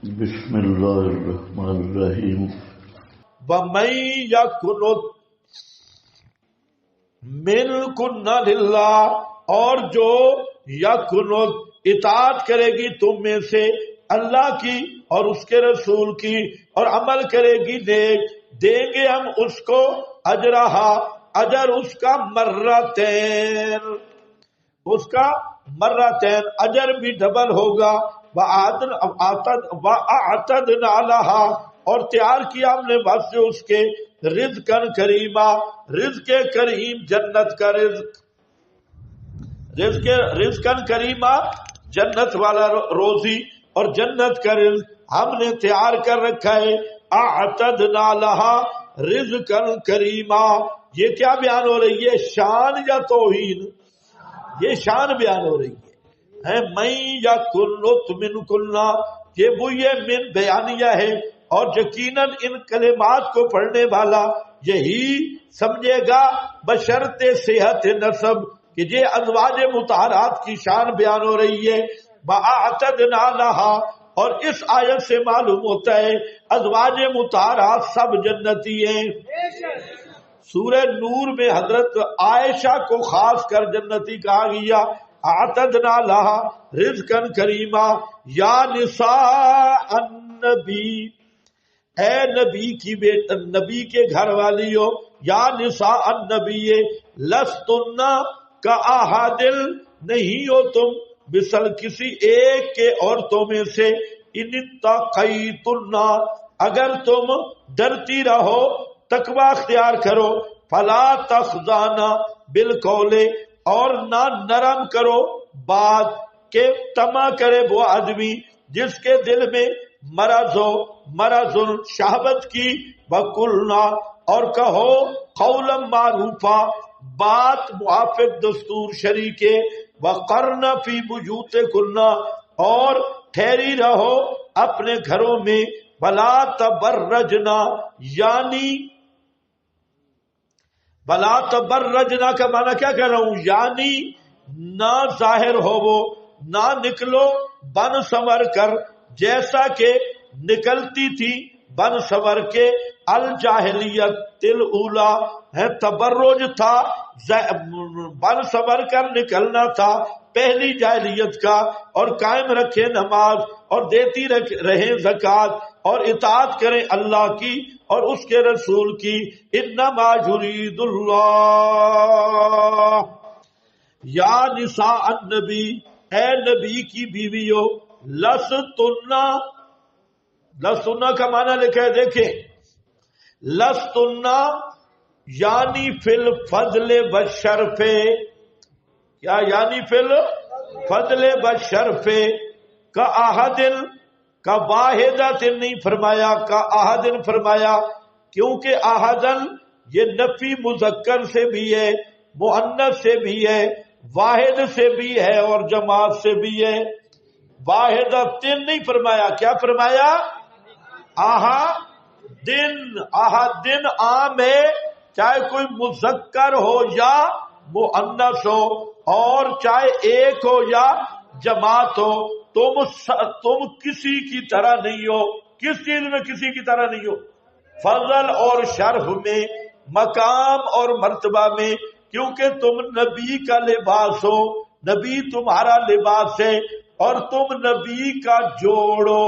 بسم اللہ الرحمن الرحیم وَمَن يَقْنُتْ مِنْكُنَّ لِلَّهِ، اور جو یقنت اطاعت کرے گی تم میں سے اللہ کی اور اس کے رسول کی اور عمل کرے گی نیک، دیں گے ہم اس کو اجرہا، اجر اس کا مرتین، اس کا مرتین اجر بھی ڈبل ہوگا۔ وَأَعْتَدْنَا لَهَا، اور تیار کیا ہم نے بس اس کے رزقاً کریما، رزق کریم، جنت کا رزقاً کریما، جنت والا روزی اور جنت کا رزق ہم نے تیار کر رکھا ہے۔ اعتدنا لها رزقاً کریما، یہ کیا بیان ہو رہی ہے؟ شان یا توہین؟ یہ شان بیان ہو رہی ہے۔ من یقنت منکن، یہ وہی من بیانیہ ہے، اور یقیناً ان کلمات کو پڑھنے والا یہی سمجھے گا بشرط صحت نسب کہ یہ ازواج مطہرات کی شان بیان ہو رہی ہے۔ وَأَعْتَدْنَا لَهَا، اور اس آیت سے معلوم ہوتا ہے ازواج مطہرات سب جنتی ہیں۔ سورہ نور میں حضرت عائشہ کو خاص کر جنتی کہا گیا۔ اعتدنا لها رزقاً کریما، یا نساء النبی، اے نبی کی بیٹا، نبی کے گھر والیوں، یا نساء النبی لستن کاحد، نہیں ہو تم مثل کسی ایک کے عورتوں میں سے، ان اتقیتن، اگر تم ڈرتی رہو، تقوی اختیار کرو، فلا تخضعن بالقول، اور نہ نرم کرو بات کہ طمع کرے وہ آدمی جس کے دل میں مرض شہوت کی، وقلنا، اور کہو قولا معروفا، بات موافق دستور شرع کے، وقرن فی بیوتکن، اور ٹھہری رہو اپنے گھروں میں، ولا تبرجنا، یعنی بلا تبرجنا کا معنی کیا کہہ رہا ہوں؟ یعنی نہ ظاہر ہو وہ، نہ نکلو بن سنور کر جیسا کہ نکلتی تھی بن سنور کے، الجاہلیت الاولی ہے، تبرج تھا بن سنور کر نکلنا تھا پہلی جاہلیت کا، اور قائم رکھے نماز اور دیتی رہیں زکوٰۃ اور اطاعت کریں اللہ کی اور اس کے رسول کی۔ انما یرید اللہ، یا نساء النبی، اے نبی کی بیویوں، لستن کا معنی لکھا ہے، دیکھیں لستن یعنی فی الفضل والشرف، کیا یعنی فی الفضل والشرف، کا احدن، کا واحدت نہیں فرمایا، کا احدن فرمایا، کیونکہ احدن یہ نفی مذکر سے بھی ہے، مؤنث سے بھی ہے، واحد سے بھی ہے اور جماعت سے بھی ہے۔ واحدتن نہیں فرمایا، کیا فرمایا؟ احدن عام ہے، چاہے کوئی مذکر ہو یا مؤنث ہو، اور چاہے ایک ہو یا جماعت ہو، تم کسی کی طرح نہیں ہو۔ کس چیز میں کسی کی طرح نہیں ہو؟ فضل اور شرف میں، مقام اور مرتبہ میں، کیونکہ تم نبی کا لباس ہو، نبی تمہارا لباس ہے اور تم نبی کا جوڑو۔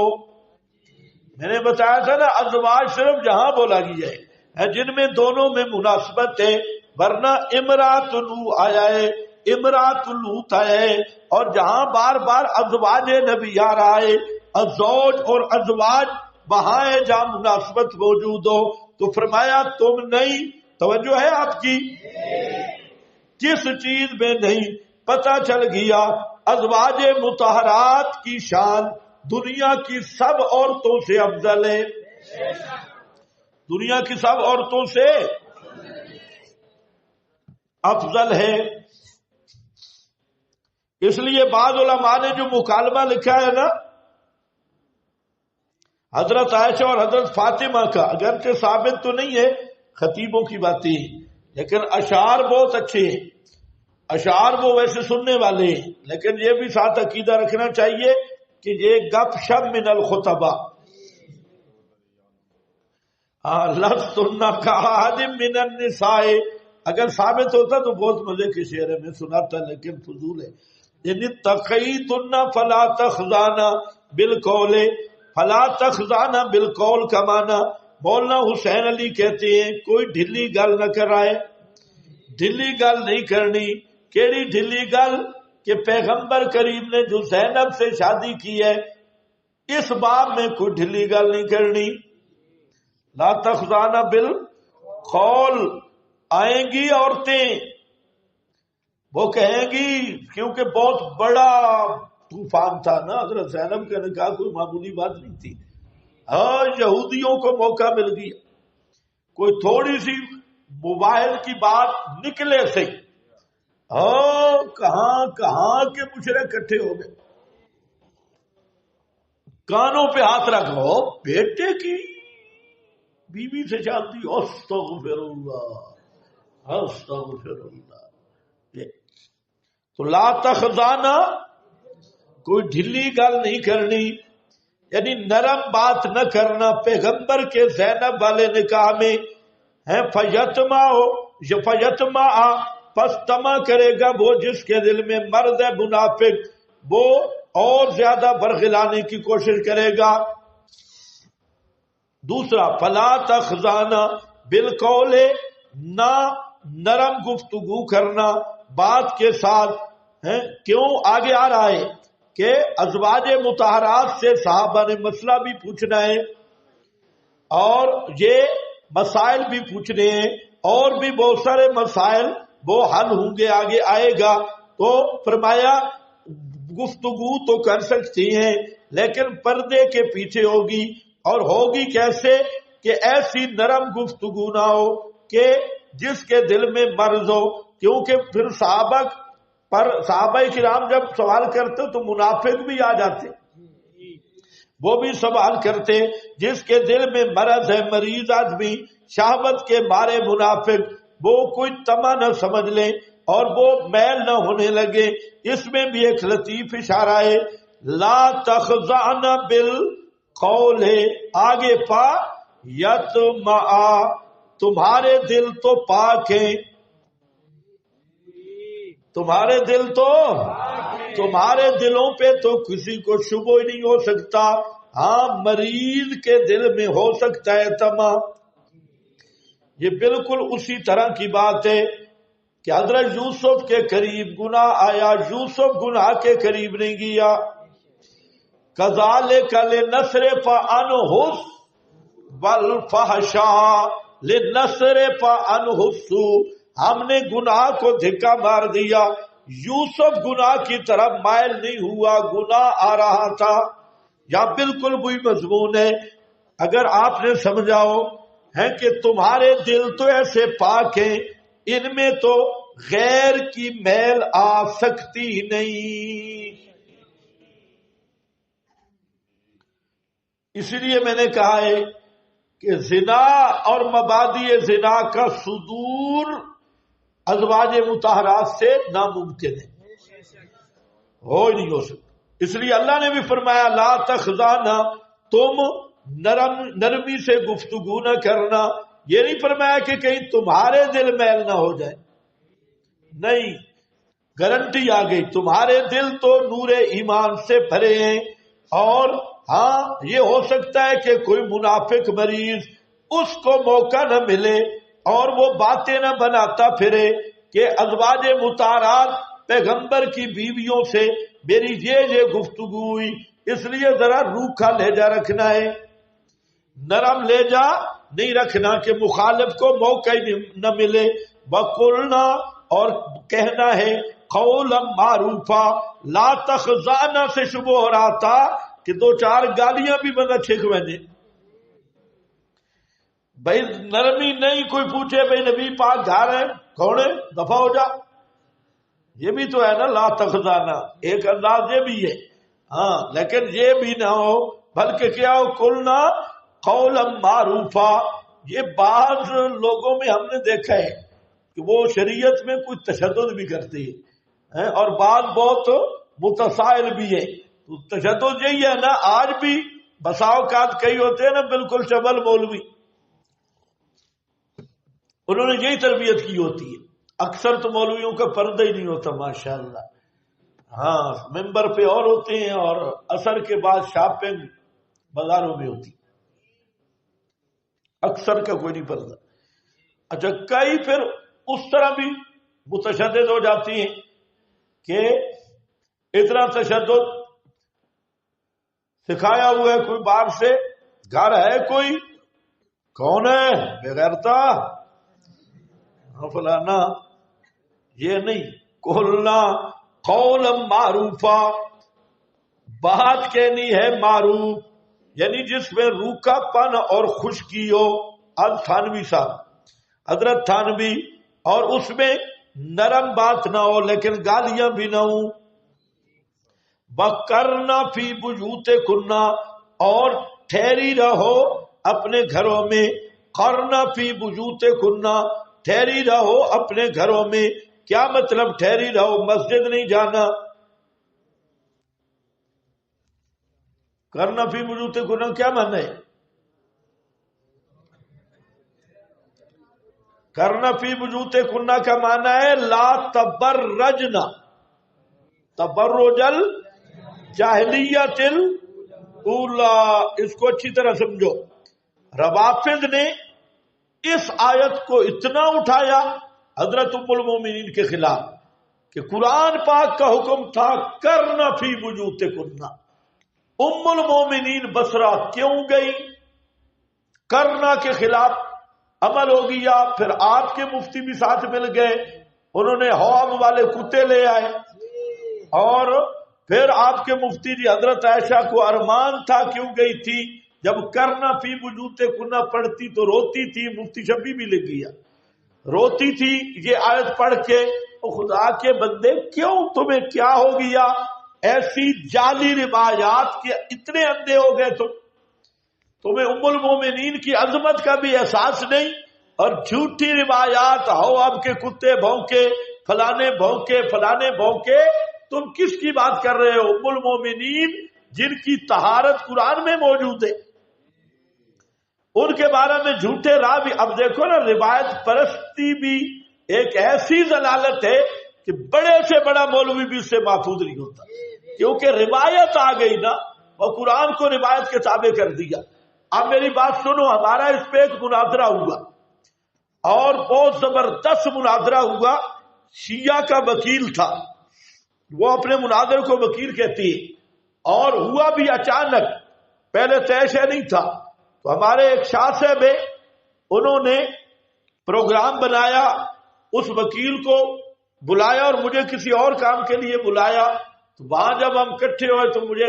میں نے بتایا تھا نا، ازواج صرف جہاں بولا گیا ہے جن میں دونوں میں مناسبت ہے، ورنہ امرات نوح آیا ہے، امرات لوط آیا ہے، اور جہاں بار بار ازواج نبی آ رہا ہے، ازواج اور ازواج وہاں ہے جہاں مناسبت موجود ہو، تو فرمایا تم نہیں، توجہ ہے آپ کی، کس چیز میں نہیں؟ پتہ چل گیا ازواج مطہرات کی شان دنیا کی سب عورتوں سے افضل ہے، دنیا کی سب عورتوں سے افضل ہے۔ اس لیے بعض علماء نے جو مکالمہ لکھا ہے نا حضرت عائشہ اور حضرت فاطمہ کا، اگرچہ ثابت تو نہیں ہے، خطیبوں کی باتیں، لیکن اشعار بہت اچھے ہیں، اشعار وہ ویسے سننے والے ہیں، لیکن یہ بھی ساتھ عقیدہ رکھنا چاہیے کہ یہ گپ شپ من الخطبہ، لستن کاحد من النساء، اگر ثابت ہوتا تو بہت مزے کے شعر ہے، میں سناتا لیکن فضول ہے. یعنی تقیتن فلا تخضعن بالقول، فلا تخضعن بالقول کا معنی مولانا حسین علی کہتے ہیں کوئی ڈھلی گل نہ کرائے. ڈھلی گل نہیں کرنی. کیڑی ڈھلی گل؟ کہ پیغمبر کریم نے جو زینب سے شادی کی ہے اس باب میں کوئی ڈھلی گل نہیں کرنی. لا تخضعن بالقول، آئیں گی عورتیں، وہ کہیں گی، کیونکہ بہت بڑا طوفان تھا نا، حضرت زینب کا نکاح کوئی معمولی بات نہیں تھی. ہاں یہودیوں کو موقع مل گیا، کوئی تھوڑی سی موبائل کی بات نکلے سے ہاں کہاں کہاں کے مشرک اکٹھے ہو گئے. کانوں پہ ہاتھ رکھو، بیٹے کی بیوی سے شادی، استغفر اللہ استغفر اللہ. تو لا تخضعن، کوئی ڈھلی گل نہیں کرنی، یعنی نرم بات نہ کرنا پیغمبر کے زینب والے نکاح میں ہے. فیتما پس تما کرے گا وہ جس کے دل میں مرض ہے منافق، وہ اور زیادہ برگلانے کی کوشش کرے گا. دوسرا فلا تخضعن بالقول، نہ نرم گفتگو کرنا بات کے ساتھ. کیوں آگے آ رہا ہے کہ ازواج مطہرات سے صحابہ نے مسئلہ بھی پوچھنا ہے اور یہ مسائل بھی پوچھنے ہیں، اور بھی بہت سارے مسائل وہ حل ہوں گے، آگے آئے گا. تو فرمایا گفتگو تو کر سکتی ہیں لیکن پردے کے پیچھے ہوگی، اور ہوگی کیسے؟ کہ ایسی نرم گفتگو نہ ہو کہ جس کے دل میں مرض ہو. کیونکہ پھر صحابہ کرام جب سوال کرتے تو منافق بھی آ جاتے، وہ بھی سوال کرتے. جس کے دل میں مرض ہے، مریض آدمی، شہوت کے مارے منافق، وہ کوئی تما نہ سمجھ لیں اور وہ میل نہ ہونے لگے. اس میں بھی ایک لطیف اشارہ ہے. لا تخضعن بالقول ہے، آگے پا یطمع، تمہارے دل تو پاک ہیں، تمہارے دل تو، تمہارے دلوں پہ تو کسی کو شبہ ہی نہیں ہو سکتا. ہاں مریض کے دل میں ہو سکتا ہے تما. یہ بالکل اسی طرح کی بات ہے کہ حضرت یوسف کے قریب گناہ آیا، یوسف گناہ کے قریب نہیں گیا. کذالک لنصرف عنہ والفحشاء لنصرف عنہ السوء، ہم نے گناہ کو دھکا مار دیا. یوسف گناہ کی طرف مائل نہیں ہوا، گناہ آ رہا تھا. یا بالکل وہی مضمون ہے. اگر آپ نے سمجھاؤ ہے کہ تمہارے دل تو ایسے پاک ہیں، ان میں تو غیر کی میل آ سکتی نہیں. اس لیے میں نے کہا ہے کہ زنا اور مبادی زنا کا صدور ازواج مطہرات سے ناممکن ہے، ہو ہی نہیں ہو سکتا. اس لیے اللہ نے بھی فرمایا لا تخضعن، تم نرمی سے گفتگو نہ کرنا. یہ نہیں فرمایا کہ کہیں تمہارے دل میل نہ ہو جائے، نہیں، گارنٹی آ گئی. تمہارے دل تو نور ایمان سے بھرے ہیں، اور ہاں یہ ہو سکتا ہے کہ کوئی منافق مریض اس کو موقع نہ ملے اور وہ باتیں نہ بناتا پھرے کہ ازواج مطہرات پیغمبر کی بیویوں سے میری یہ گفتگو ہوئی، اس لیے ذرا روکھا لہجہ رکھنا ہے، نرم لہجہ نہیں رکھنا کہ مخالف کو موقع نہ ملے. وقلنا، اور کہنا ہے قولا معروفا. لا تخضعن سے شبہ ہو رہا تھا کہ دو چار گالیاں بھی بندہ چھکویں دے. بھائی نرمی نہیں، کوئی پوچھے بھائی نبی پاک گھر ہے، کون ہے، دفع ہو جا. یہ بھی تو ہے نا لا تخضعن، ایک انداز یہ بھی ہے. ہاں لیکن یہ بھی نہ ہو، بلکہ کیا ہو قلنا قولا معروفا. یہ بعض لوگوں میں ہم نے دیکھا ہے کہ وہ شریعت میں کوئی تشدد بھی کرتے ہیں اور بعض بہت متسائل بھی ہے. تو تشدد یہی ہے نا. آج بھی بسا اوقات کئی ہوتے ہیں نا بالکل چبل مولوی, انہوں نے یہی تربیت کی ہوتی ہے. اکثر تو مولویوں کا پردہ ہی نہیں ہوتا ماشاءاللہ. ہاں ممبر پہ اور ہوتے ہیں اور اثر کے بعد شاپنگ بازاروں میں ہوتی, اکثر کا کوئی نہیں پردہ. اچھا کئی پھر اس طرح بھی متشدد ہو جاتی ہیں کہ اتنا تشدد سکھایا ہوا ہے کوئی باہر سے, گھر ہے کوئی, کون ہے بغیرتا فلانا, یہ نہیں. کولنا قولا معروفا, بات کہنی ہے معروف, یعنی جس میں روکھا پن اور خشکی ہو. اب تھانوی صاحب حضرت تھانوی, اور اس میں نرم بات نہ ہو لیکن گالیاں بھی نہ ہوں. وَقَرْنَ فِي بُيُوتِكُنَّ, اور ٹھہری رہو اپنے گھروں میں. قَرْنَ فِي بُيُوتِكُنَّ, ٹھہری رہو اپنے گھروں میں. کیا مطلب ٹھہری رہو؟ مسجد نہیں جانا. قَرْنَ فِي بُيُوتِكُنَّ کیا معنی ہے؟ قَرْنَ فِي بُيُوتِكُنَّ کا معنی ہے لا تبرجنا تبرج الجاہلیت الاولی. اس کو اچھی طرح سمجھو. روافض نے اس آیت کو اتنا اٹھایا حضرت ام المومنین کے خلاف کہ قرآن پاک کا حکم تھا کرنا فی بیوتکن. ام المومنین بصرہ کیوں گئی؟ کرنا کے خلاف عمل ہو گیا. پھر آپ کے مفتی بھی ساتھ مل گئے, انہوں نے حوام والے کتے لے آئے, اور پھر آپ کے مفتی جی حضرت عائشہ کو ارمان تھا کیوں گئی تھی, جب کرنا فی بیوتکن پڑھتی تو روتی تھی. مفتی شبی بھی لکھ گیا, روتی تھی یہ آیت پڑھ کے. خدا کے بندے کیوں, تمہیں کیا ہو گیا؟ ایسی جعلی روایات کے اتنے اندھے ہو گئے تمہیں ام المومنین کی عظمت کا بھی احساس نہیں, اور جھوٹی روایات, ہو اب کے کتے بھونکے, فلانے بھونکے, فلانے بھونکے. تم کس کی بات کر رہے ہو؟ ام المومنین جن کی طہارت قرآن میں موجود ہے, ان کے بارے میں جھوٹے راوی. اب دیکھو نا, روایت پرستی بھی ایک ایسی ضلالت ہے کہ بڑے سے بڑا مولوی بھی اس سے محفوظ نہیں ہوتا, کیونکہ روایت آ گئی نا, اور قرآن کو روایت کے تابع کر دیا. اب میری بات سنو, ہمارا اس پہ ایک مناظرہ ہوا, اور بہت زبردست مناظرہ ہوا. شیعہ کا وکیل تھا, وہ اپنے مناظر کو وکیل کہتی ہے, اور ہوا بھی اچانک, پہلے طے شے نہیں تھا. تو ہمارے ایک شاہ صاحب ہے, انہوں نے پروگرام بنایا, اس وکیل کو بلایا اور مجھے کسی اور کام کے لیے بلایا. تو وہاں جب ہم اکٹھے ہوئے تو مجھے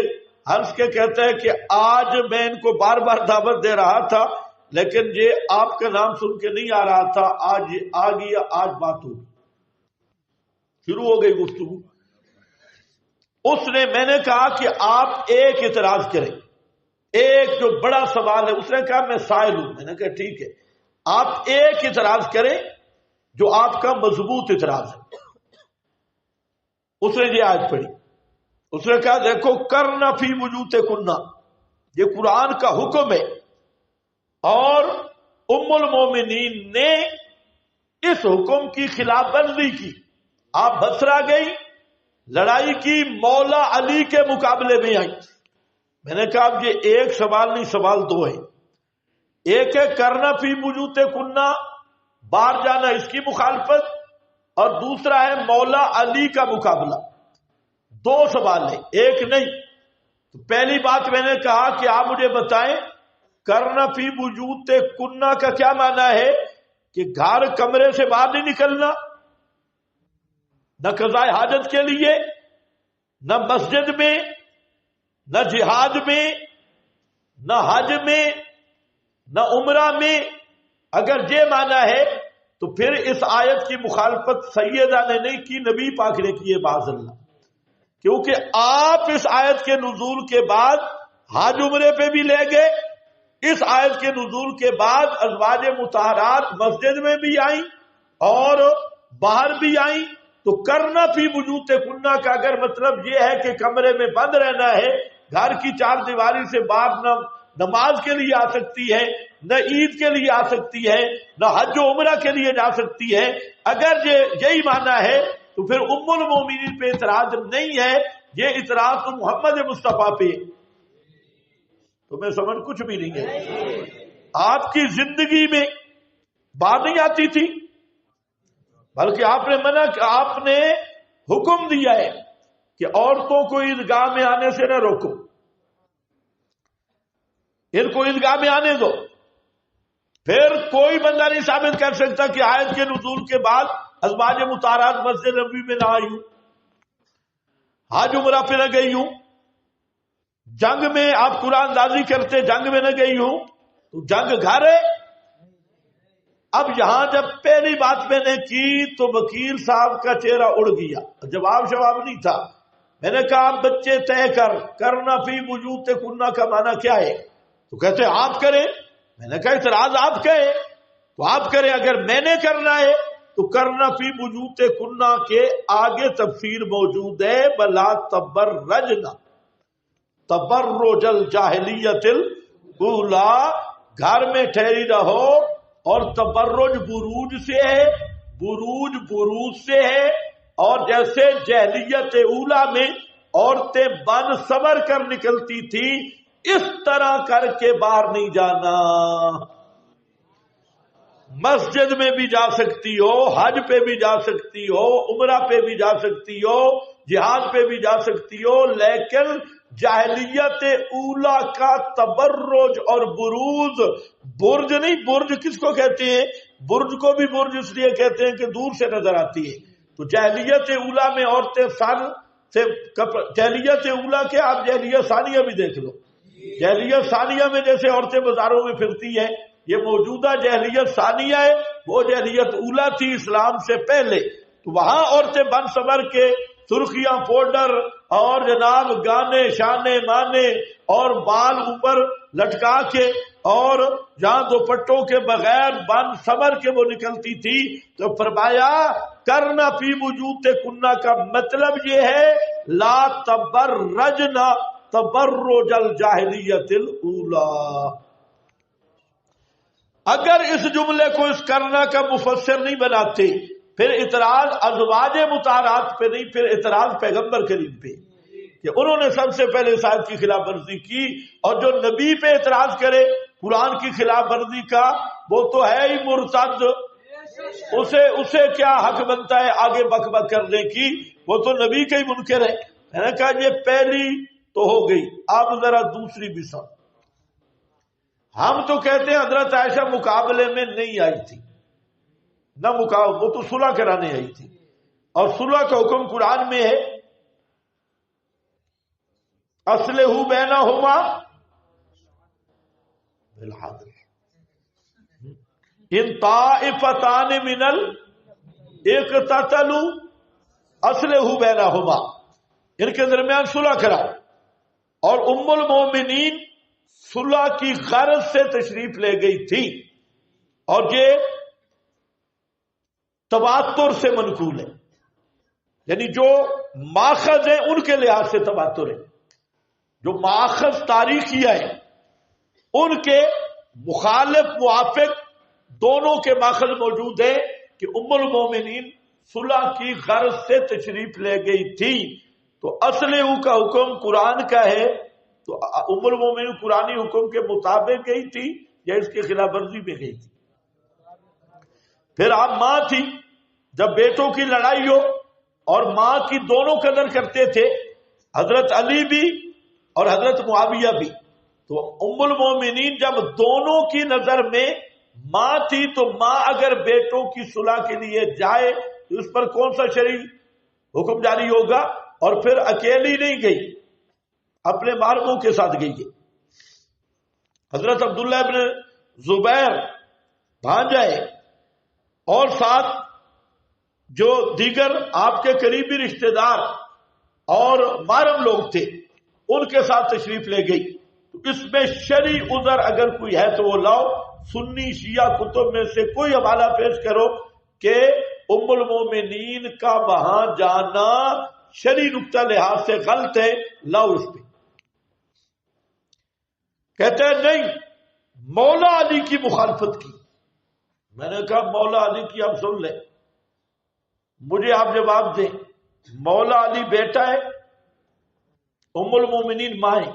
ہنس کے کہتا ہے کہ آج میں ان کو بار بار دعوت دے رہا تھا لیکن یہ آپ کا نام سن کے نہیں آ رہا تھا, آج آ گیا, آج بات ہوگی. شروع ہو گئی گفتگو. اس نے, میں نے کہا کہ آپ ایک اعتراض کریں, ایک جو بڑا سوال ہے. اس نے کہا میں سائل ہوں. میں نے کہا ٹھیک ہے, آپ ایک اعتراض کریں جو آپ کا مضبوط اعتراض ہے. اس نے یہ آیت پڑھی, اس نے کہا دیکھو کرنا فی بیوتکن, یہ قرآن کا حکم ہے, اور ام المومنین نے اس حکم کی خلاف ورزی کی. آپ بصرہ گئی, لڑائی کی, مولا علی کے مقابلے میں آئی. میں نے کہا اب یہ ایک سوال نہیں, سوال دو ہیں. ایک ہے کرنا فی بیوتکن, باہر جانا, اس کی مخالفت, اور دوسرا ہے مولا علی کا مقابلہ. دو سوال ہیں, ایک نہیں. تو پہلی بات میں نے کہا کہ آپ مجھے بتائیں کرنا فی بیوتکن کا کیا معنی ہے؟ کہ گھر کمرے سے باہر نہیں نکلنا, نہ قضاء حاجت کے لیے, نہ مسجد میں, نہ جہاد میں, نہ حج میں, نہ عمرہ میں. اگر یہ معنی ہے تو پھر اس آیت کی مخالفت سیدہ نے نہیں کی, نبی پاک نے کی ہے معاذ اللہ. کیونکہ آپ اس آیت کے نزول کے بعد حج عمرے پہ بھی لے گئے. اس آیت کے نزول کے بعد ازواج مطہرات مسجد میں بھی آئیں اور باہر بھی آئیں, تو کرنا فی بیوت کننا کا اگر مطلب یہ ہے کہ کمرے میں بند رہنا ہے، گھر کی چار دیواری سے باہر نہ نماز کے لیے آ سکتی ہے، نہ عید کے لیے آ سکتی ہے، نہ حج و عمرہ کے لیے جا سکتی ہے، اگر یہی معنی ہے تو پھر ام المومنین پہ اعتراض نہیں ہے، یہ اعتراض تو محمد مصطفیٰ پہ۔ تمہیں سمجھ کچھ بھی نہیں ہے؟ آپ کی زندگی میں بات نہیں آتی تھی، بلکہ آپ نے منع، آپ نے حکم دیا ہے کہ عورتوں کو عیدگاہ میں آنے سے نہ روکو، ان کو عیدگاہ میں آنے دو۔ پھر کوئی بندہ نہیں ثابت کر سکتا کہ آیت کے نزول کے بعد ازواج مطہرات مسجد نبوی میں نہ آئی ہوں، حج عمرہ پہ نہ گئی ہوں، جنگ میں آپ قرآن اندازی کرتے جنگ میں نہ گئی ہوں، تو جنگ گھر ہے۔ اب یہاں جب پہلی بات میں نے کی تو وکیل صاحب کا چہرہ اڑ گیا، جواب شواب نہیں تھا۔ میں نے کہا آپ بچے طے کرنا فی بیوت کننا کا معنی کیا ہے؟ تو کہتے آپ کریں۔ میں نے کہا اعتراض آپ کہے تو آپ کریں، اگر میں نے کرنا ہے تو کرنا فی بیوت کننا کے آگے تفسیر موجود ہے، بلا تبرجنا تبرج الجاہلیت الاولی، گھر میں ٹھہری رہو، اور تبرج بروج سے ہے، بروج بروج سے ہے، اور جیسے جاہلیت اولی میں عورتیں بن سور کر نکلتی تھی اس طرح کر کے باہر نہیں جانا۔ مسجد میں بھی جا سکتی ہو، حج پہ بھی جا سکتی ہو، عمرہ پہ بھی جا سکتی ہو، جہاد پہ بھی جا سکتی ہو، لیکن جاہلیت اولا کا تبرج اور بروز، برج نہیں، برج کس کو کہتے ہیں؟ برج کو بھی برج اس لیے کہتے ہیں کہ دور سے نظر آتی ہے۔ تو جاہلیت اولا میں عورتیں سر سے جاہلیت اولا کے آپ جاہلیت ثانیہ بھی دیکھ لو، جاہلیت ثانیہ میں جیسے عورتیں بازاروں میں پھرتی ہیں، یہ موجودہ جاہلیت ثانیہ ہے، وہ جاہلیت اولا تھی اسلام سے پہلے۔ تو وہاں عورتیں بن سور کے سرخیاں پاؤڈر اور جناب گانے شانے مانے اور بال اوپر لٹکا کے اور جہاں دوپٹوں کے بغیر بن سور کے وہ نکلتی تھی، تو فرمایا کرنا فی بیوت کننا کا مطلب یہ ہے لا تبرجنا تبرج الجاہلیت الاولی۔ اگر اس جملے کو اس کرنا کا مفسر نہیں بناتے پھر اعتراض ازواج مطہرات پہ نہیں، پھر اعتراض پیغمبر کریم پہ کہ انہوں نے سب سے پہلے اس آیت کی خلاف ورزی کی، اور جو نبی پہ اعتراض کرے قرآن کی خلاف ورزی کا وہ تو ہے ہی مرتد، اسے کیا حق بنتا ہے آگے بک بک کرنے کی، وہ تو نبی کا ہی منکر ہے۔ میں نے کہا یہ پہلی تو ہو گئی، اب ذرا دوسری بھی سن۔ ہم تو کہتے ہیں حضرت عائشہ مقابلے میں نہیں آئی تھی، نہ مقابلہ، وہ تو صلح کرانے آئی تھی، اور صلح کا حکم قرآن میں ہے اصلحوا بینہما بالعدل ان طائفتان من اقتتلوا اصلحوا بینہما، ان کے درمیان صلح کراؤ۔ اور ام المومنین صلح کی غرض سے تشریف لے گئی تھی، اور یہ تواتر سے منقول ہے، یعنی جو ماخذ ہیں ان کے لحاظ سے تواتر ہے، جو ماخذ تاریخی ہے ان کے مخالف موافق دونوں کے ماخذ موجود ہیں کہ ام المومنین صلح کی غرض سے تشریف لے گئی تھی، تو اصلحو کا حکم قرآن کا ہے، تو ام المومنین قرآنی حکم کے مطابق گئی تھی یا اس کے خلاف ورزی میں گئی تھی؟ پھر آپ ماں تھی، جب بیٹوں کی لڑائی ہو اور ماں کی دونوں قدر کرتے تھے، حضرت علی بھی اور حضرت معاویہ بھی، تو ام المومنین جب دونوں کی نظر میں ماں تھی تو ماں اگر بیٹوں کی صلح کے لیے جائے تو اس پر کون سا شرعی حکم جاری ہوگا؟ اور پھر اکیلی نہیں گئی، اپنے محرموں کے ساتھ گئی ہے۔ حضرت عبداللہ ابن زبیر بھانجا ہے، اور ساتھ جو دیگر آپ کے قریبی رشتہ دار اور محرم لوگ تھے ان کے ساتھ تشریف لے گئی۔ تو اس میں شرعی عذر اگر کوئی ہے تو وہ لاؤ۔ سنی شیعہ کتب میں سے کوئی حوالہ پیش کرو کہ ام المومنین کا وہاں جانا شرعی نقطہ لحاظ سے غلط ہے، لاؤ اس پہ۔ کہتے ہیں نہیں، مولا علی کی مخالفت کی۔ میں نے کہا مولا علی کی آپ سن لیں، مجھے آپ جواب دیں، مولا علی بیٹا ہے، ام المومنین ماں ہے۔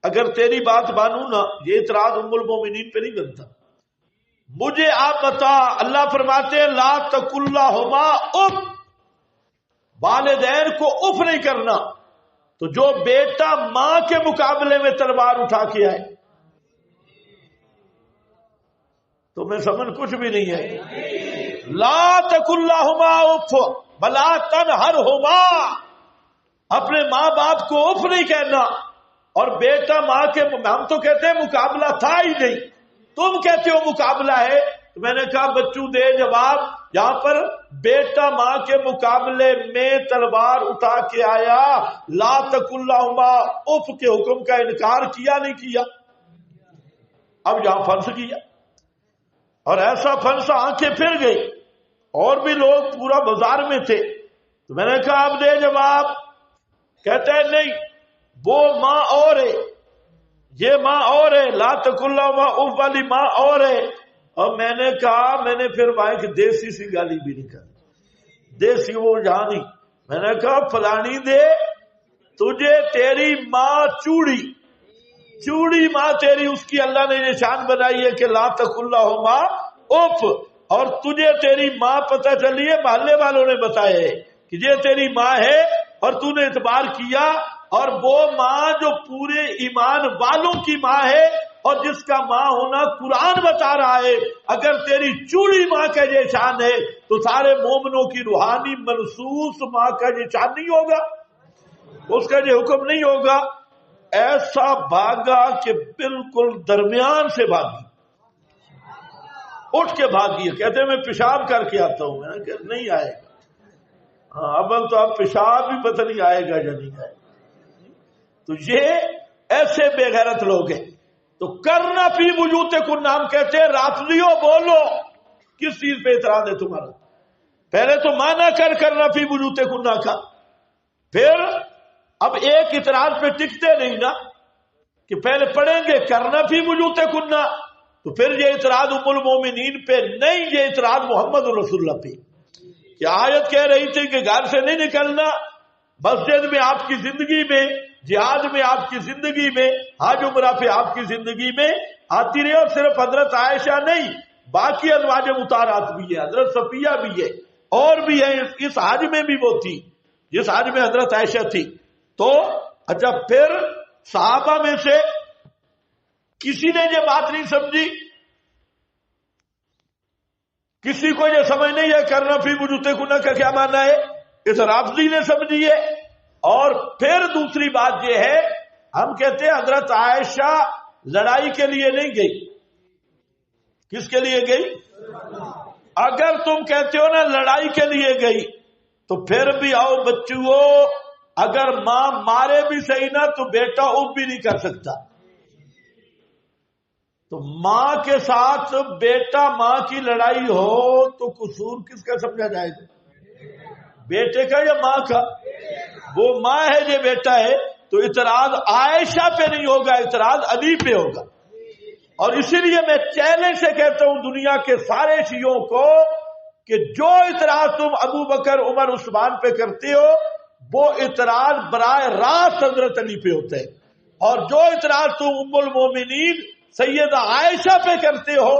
اگر تیری بات مانوں نا، یہ اعتراض ام المومنین پہ نہیں بنتا۔ مجھے آپ بتا، اللہ فرماتے ہیں لا تقل لہما اف، والدین کو اف نہیں کرنا، تو جو بیٹا ماں کے مقابلے میں تلوار اٹھا کے آئے، تمہیں سمجھ کچھ بھی نہیں ہے۔ لا تقل لہما اف ولا تنہرہما، اپنے ماں باپ کو اف نہیں کہنا، اور بیٹا ماں کے، ہم تو کہتے ہیں مقابلہ تھا ہی نہیں، تم کہتے ہو مقابلہ ہے۔ تو میں نے کہا بچوں دے جواب، یہاں پر بیٹا ماں کے مقابلے میں تلوار اٹھا کے آیا، لا تقل لہما اف کے حکم کا انکار کیا نہیں کیا؟ اب یہاں پھنس گیا، اور ایسا پھنسا آنکھیں پھر گئی، اور بھی لوگ پورا بازار میں تھے۔ تو میں نے کہا اب دے جواب۔ کہتا ہے نہیں، وہ ماں اور ہے، یہ ماں اور ہے، لا تقل لہما اف والی ماں اور ہے۔ اور میں نے کہا، میں نے پھر وہاں کی دیسی سی گالی بھی نہیں کری، دیسی وہ جانی۔ میں نے کہا فلانی دے، تجھے تیری ماں چوڑی ماں تیری، اس کی اللہ نے نشان بنائی ہے کہ لا تقل لہما اف، اور تجھے تیری ماں پتہ چلی ہے، محلے والوں نے بتایا ہے کہ یہ تیری ماں ہے، اور تو نے اعتبار کیا، اور وہ ماں جو پورے ایمان والوں کی ماں ہے، اور جس کا ماں ہونا قرآن بتا رہا ہے، اگر تیری چوڑی ماں کا یہ شان ہے تو سارے مومنوں کی روحانی منصوص ماں کا یہ شان نہیں ہوگا، اس کا یہ حکم نہیں ہوگا۔ ایسا بھاگا کہ بالکل درمیان سے بھاگی، اٹھ کے بھاگی، کہتے ہیں میں پیشاب کر کے آتا ہوں۔ میں نے کہا نہیں آئے گا، ہاں اب تو آپ پیشاب بھی پتہ نہیں آئے گا یا نہیں آئے گا۔ تو یہ ایسے بے غیرت لوگ ہیں۔ تو کرنا فی بیوتکم، نام کہتے ہیں رافضیوں بولو، کس چیز پہ اعتراض ہے تمہارا؟ پہلے تو مانا کرنا فی بیوتکم کا، پھر اب ایک اعتراض پہ ٹکتے نہیں نا، کہ پہلے پڑھیں گے کرنا فی بیوتکم، تو پھر یہ اعتراض ام المومنین پہ نہیں، یہ اعتراض محمد رسول اللہ پہ، کہ آیت کہہ رہی تھی کہ گھر سے نہیں نکلنا، مسجد میں آپ کی زندگی میں، جہاد میں آپ کی زندگی میں، حج عمرہ پہ آپ کی زندگی میں آتی رہی، اور صرف حضرت عائشہ نہیں، باقی ازواج مطہرات بھی ہے، حضرت صفیہ بھی ہے، اور بھی ہے، اس حج میں بھی وہ تھی جس حج میں حضرت عائشہ تھی۔ تو اچھا، پھر صحابہ میں سے کسی نے یہ بات نہیں سمجھی، کسی کو یہ سمجھ نہیں ہے کرنا فی بیوتکم کا کیا معنی ہے، اس رافضی نے سمجھی ہے۔ اور پھر دوسری بات یہ ہے، ہم کہتے ہیں حضرت عائشہ لڑائی کے لیے نہیں گئی، کس کے لیے گئی؟ اگر تم کہتے ہو نا لڑائی کے لیے گئی، تو پھر بھی آؤ بچوں، اگر ماں مارے بھی صحیح نہ تو بیٹا اف بھی نہیں کر سکتا، تو ماں کے ساتھ بیٹا ماں کی لڑائی ہو تو قصور کس کا سمجھا جائے گا؟ بیٹے کا یا ماں کا؟ وہ ماں ہے، یہ بیٹا ہے، تو اعتراض عائشہ پہ نہیں ہوگا، اعتراض علی پہ ہوگا۔ اور اسی لیے میں چیلنج سے کہتا ہوں دنیا کے سارے شیعوں کو کہ جو اعتراض تم ابو بکر عمر عثمان پہ کرتے ہو وہ اعتراض براہ راست حضرت علی پہ ہوتا ہے، اور جو اعتراض تم ام المومنین سیدہ عائشہ پہ کرتے ہو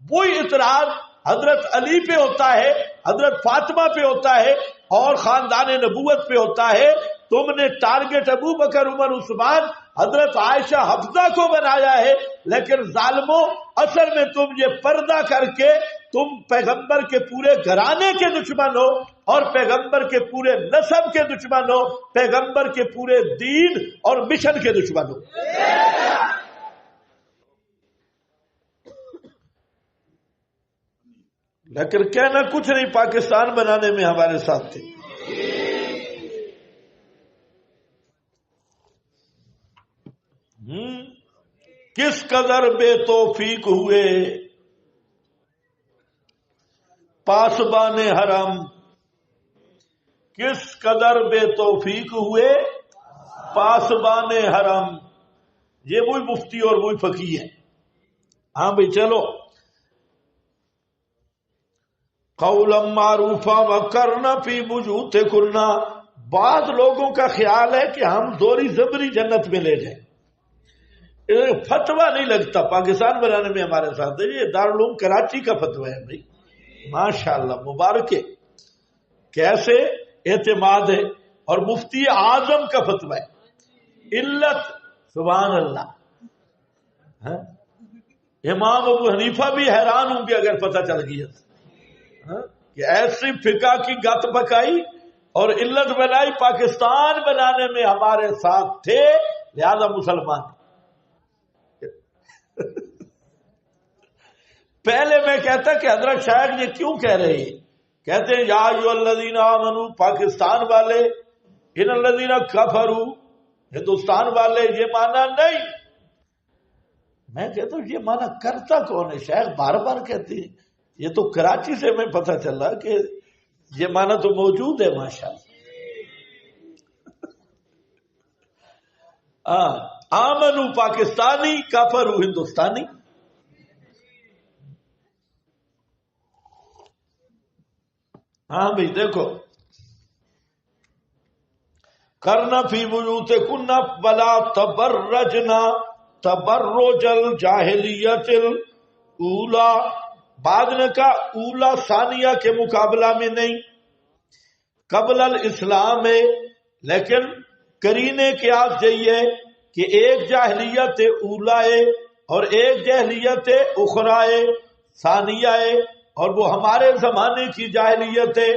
وہی اعتراض حضرت علی پہ ہوتا ہے، حضرت فاطمہ پہ ہوتا ہے، اور خاندان نبوت پہ ہوتا ہے۔ تم نے ٹارگٹ ابو بکر عمر عثمان حضرت عائشہ حفصہ کو بنایا ہے، لیکن ظالموں اصل میں تم یہ پردہ کر کے تم پیغمبر کے پورے گھرانے کے دشمن ہو، اور پیغمبر کے پورے نسب کے دشمن ہو، پیغمبر کے پورے دین اور مشن کے دشمن ہو۔ لیکن کہنا کچھ نہیں، پاکستان بنانے میں ہمارے ساتھ تھے۔ کس قدر بے توفیق ہوئے، پاسبان حرم کس قدر بے توفیق ہوئے پاسبان حرم. یہ وہی مفتی اور وہی فقیہ ہے. ہاں بھائی چلو. قولا معروفا وقرنا فی بیوتکن. بعض لوگوں کا خیال ہے کہ ہم زوری زبری جنت میں لے جائیں. فتویٰ نہیں لگتا پاکستان بنانے میں ہمارے ساتھ. یہ دارالعلوم کراچی کا فتویٰ ہے بھائی, ماشاءاللہ مبارک ہے, کیسے اعتماد ہے. اور مفتی اعظم کا فتویٰ ہے. علت سبحان اللہ. امام ابو حنیفہ بھی حیران ہوں گے اگر پتہ چل گیا کہ ایسی فقہ کی گت پکائی اور علت بنائی. پاکستان بنانے میں ہمارے ساتھ تھے لہذا مسلمان. پہلے میں کہتا کہ حضرت شاید یہ کیوں کہہ رہے ہیں. کہتے ہیں یا ایھا الذین آمنو, پاکستان والے, ان الذین کفروا, ہندوستان والے. یہ معنی نہیں. میں کہتا ہوں یہ معنی کرتا کون ہے؟ شیخ بار بار کہتے ہیں. یہ تو کراچی سے میں پتہ چلا کہ یہ معنی تو موجود ہے ماشاءاللہ. آمنو پاکستانی, کفروا ہندوستانی. ہاں بھائی دیکھو, کرنا فی بیوتکن ولا تبرجنا تبرج الجاہلیت الاولی. بعد نے کہا اولا ثانیہ کے مقابلہ میں نہیں, قبل الاسلام ہے. لیکن کرینے قیاس یہی ہے کہ ایک جاہلیت اولا ہے اور ایک جاہلیت اخرى ہے, ثانیہ ہے, اور وہ ہمارے زمانے کی جاہلیت ہے.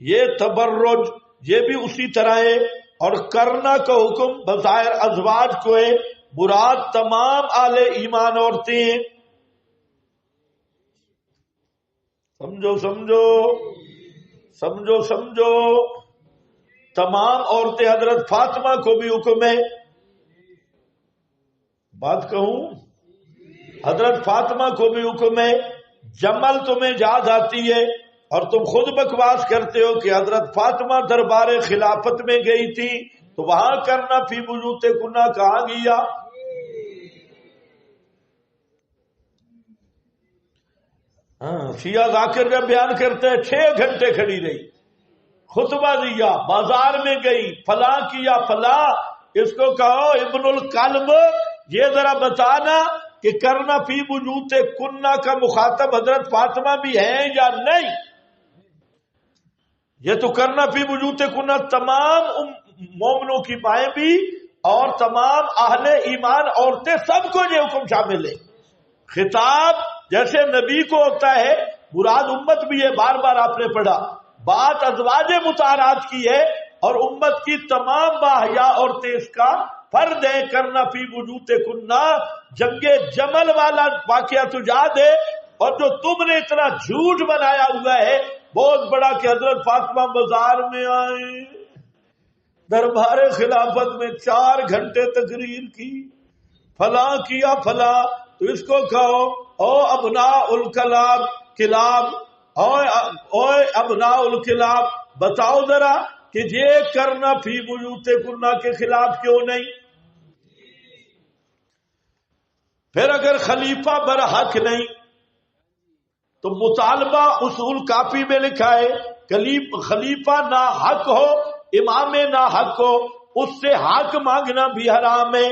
یہ تبرج یہ بھی اسی طرح ہے. اور کرنا کا حکم بظاہر ازواج کو ہے, مراد تمام اہل ایمان عورتیں ہیں. سمجھو سمجھو سمجھو سمجھو. تمام عورتیں. حضرت فاطمہ کو بھی حکم ہے. بات کہوں, حضرت فاطمہ کو بھی حکم ہے. جمل تمہیں یاد آتی ہے اور تم خود بکواس کرتے ہو کہ حضرت فاطمہ دربار خلافت میں گئی تھی, تو وہاں کرنا فی بیوتکن کہاں گیا؟ شیعہ ذاکر کا بیان کرتے ہیں 6 گھنٹے کھڑی رہی, خطبہ دیا, بازار میں گئی, فلاں کیا فلاں. اس کو کہو ابن القلب یہ ذرا بتانا کہ کرنا فی بیوتکن کا مخاطب حضرت فاطمہ بھی ہیں یا نہیں. یہ تو کرنا فی بیوتکن تمام مومنوں کی مائیں بھی اور تمام اہل ایمان عورتیں سب کو یہ حکم شامل ہے. خطاب جیسے نبی کو ہوتا ہے, مراد امت بھی ہے. بار بار آپ نے پڑھا, بات ازواج مطہرات کی ہے اور امت کی تمام باحیا عورتیں اس کا فرد ہے. کرنا فی بیوتکن. جنگ جمل والا واقعہ تو یاد ہے, اور جو تم نے اتنا جھوٹ بنایا ہوا ہے بہت بڑا کہ حضرت فاطمہ بازار میں آئے, دربار خلافت میں 4 گھنٹے تقریر کی, فلاں کیا فلاں. تو اس کو کہو او ابناء الکلاب کلاب, او ابناء الکلاب, بتاؤ ذرا کہ یہ کرنا فی بیوتکن کے خلاف کیوں نہیں؟ پھر اگر خلیفہ برحق نہیں تو مطالبہ اصول کافی میں لکھا ہے, خلیفہ نا حق ہو, امام نا حق ہو, اس سے حق مانگنا بھی حرام ہے.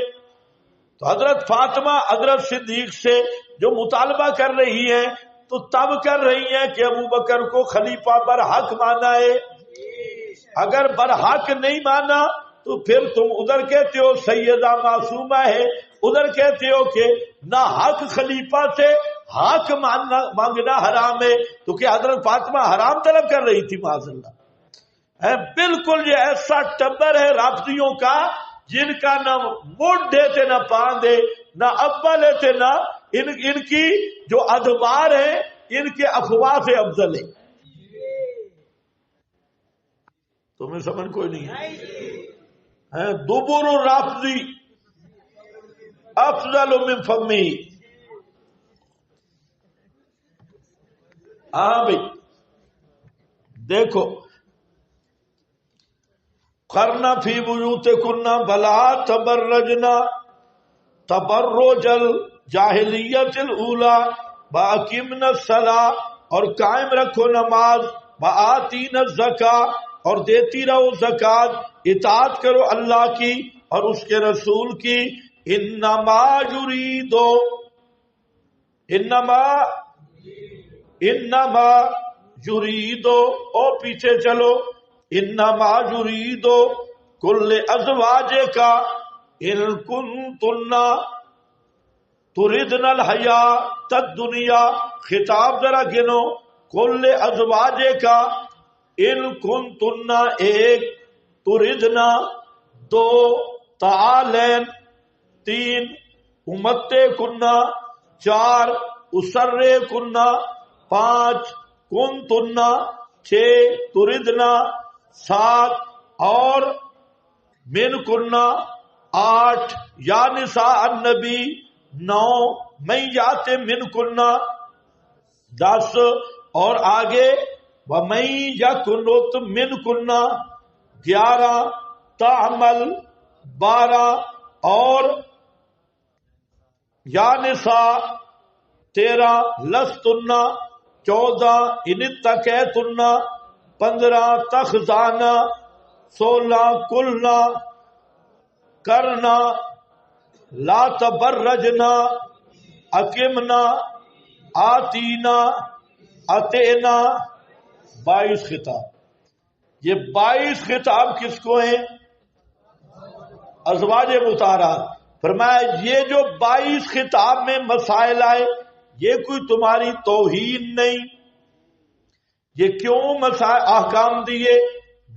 تو حضرت فاطمہ حضرت صدیق سے جو مطالبہ کر رہی ہیں تو تب کر رہی ہیں کہ ابو بکر کو خلیفہ برحق مانا ہے. اگر برحق نہیں مانا تو پھر تم ادھر کہتے ہو سیدہ معصومہ ہے, ادھر کہتے ہو کہ نہ حق خلیفہ سے حق مانگنا حرام ہے. تو کیا حضرت فاطمہ حرام طلب کر رہی تھی؟ معاذ اللہ. بالکل یہ ایسا ٹبر ہے رافضیوں کا جن کا نہ مڈ دیتے نہ باندھے, نہ ابا لیتے نہ ان کی جو ادوار ہیں ان کے افواہ سے افضل ہے. تمہیں سمجھ کوئی نہیں ہے. دبر الرافضی افضل من فمی. ہاں بھائی دیکھو، قرن فی بیوتکن ولا تبرجنا تبرج الجاہلیت الاولی واقمنا الصلاۃ، اور قائم رکھو نماز، وآتینا الزکاۃ، اور دیتی رہو زکات، اطاعت کرو اللہ کی اور اس کے رسول کی۔ انما یریدو، انما یریدو، او پیچھے چلو، انما یریدو کل ازواجک ان کنتن تردن الحیاۃ الدنیا، خطاب ذرا گنو، کل ازواجک ان کنتن ایک، تردنا دو، تعالین تین، امتے کننا چار، اسرے کننا پانچ، کنتنا چھ، تردنا سات، اور من کننا آٹھ، یا نساء النبی نو، میں یاتے من کننا دس، اور آگے وَمَن یَقْنُتْ مِنْکُنَّ گیارہ، تعمل بارہ، اور یا نساء تیرہ، لستن چودہ، ان اتقیتن پندرہ، تخزانہ سولہ، کلنا کرنا، لا تبرجنا، اقمنا، آتینا، اتینا، 22 خطاب۔ یہ 22 خطاب کس کو ہیں؟ ازواج مطہرات۔ فرمایا یہ جو 22 خطاب میں مسائل آئے، یہ کوئی تمہاری توہین نہیں۔ یہ کیوں مسائل احکام دیے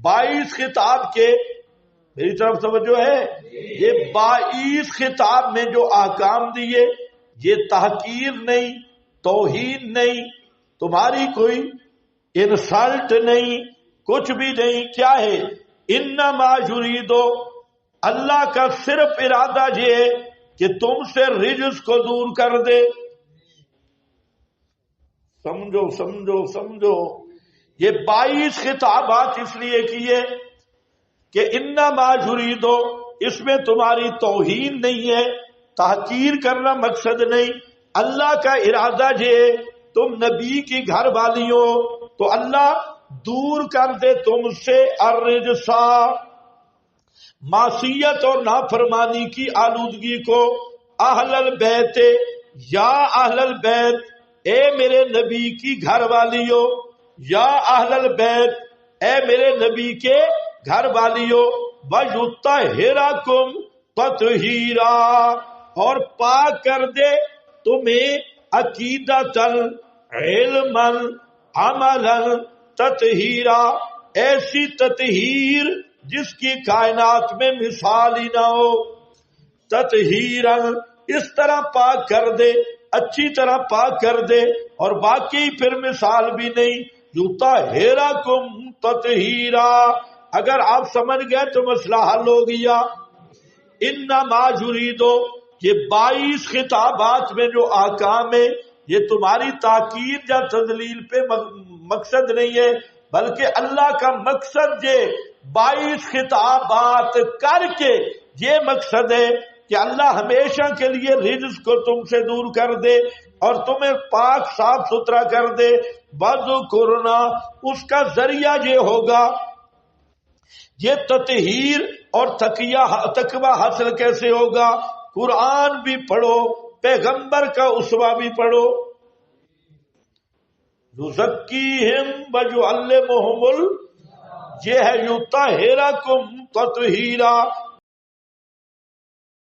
22 خطاب کے؟ میری طرف توجہ ہے، یہ 22 خطاب میں جو احکام دیے یہ تحقیر نہیں، توہین نہیں، تمہاری کوئی انسلٹ نہیں، کچھ بھی نہیں۔ کیا ہے؟ انما یریدو، اللہ کا صرف ارادہ یہ ہے کہ تم سے رجس کو دور کر دے۔ سمجھو سمجھو سمجھو، یہ 22 خطابات اس لیے کیے کہ انما یریدو، اس میں تمہاری توہین نہیں ہے، تحقیر کرنا مقصد نہیں۔ اللہ کا ارادہ یہ ہے تم نبی کی گھر والی ہو تو اللہ دور کر دے تم سے الرجسا، معصیت اور نافرمانی کی آلودگی کو۔ اہل البیت، یا اہل البیت، اے میرے نبی کی گھر والیو، یا اہل البیت، اے میرے نبی کے گھر والیو، وَيُطَهِّرَكُمْ تَطْهِيرًا، اور پاک کر دے تمہیں عقیدتاً، علماً، عملاً، تطہیرا، ایسی تطہیر جس کی کائنات میں مثال ہی نہ ہو۔ تطہیراً، اس طرح پاک کر دے، اچھی طرح پاک کر دے، اور باقی پھر مثال بھی نہیں۔ یطہرکم تطہیرا، اگر آپ سمجھ گئے تو مسئلہ حل ہو گیا۔ انما یریدو، یہ 22 خطابات میں جو احکام ہے یہ تمہاری تاکید یا تذلیل پہ مقصد نہیں ہے، بلکہ اللہ کا مقصد یہ 22 خطابات کر کے یہ مقصد ہے کہ اللہ ہمیشہ کے لیے رجس کو تم سے دور کر دے اور تمہیں پاک صاف ستھرا کر دے۔ وَذْكُرْنَا، اس کا ذریعہ یہ ہوگا، یہ تطہیر اور تقویٰ حاصل کیسے ہوگا؟ قرآن بھی پڑھو، پیغمبر کا اسوہ بھی پڑھو۔ یزکیہم ویعلمہم، یہ ہے یطہرکم تطہیرا،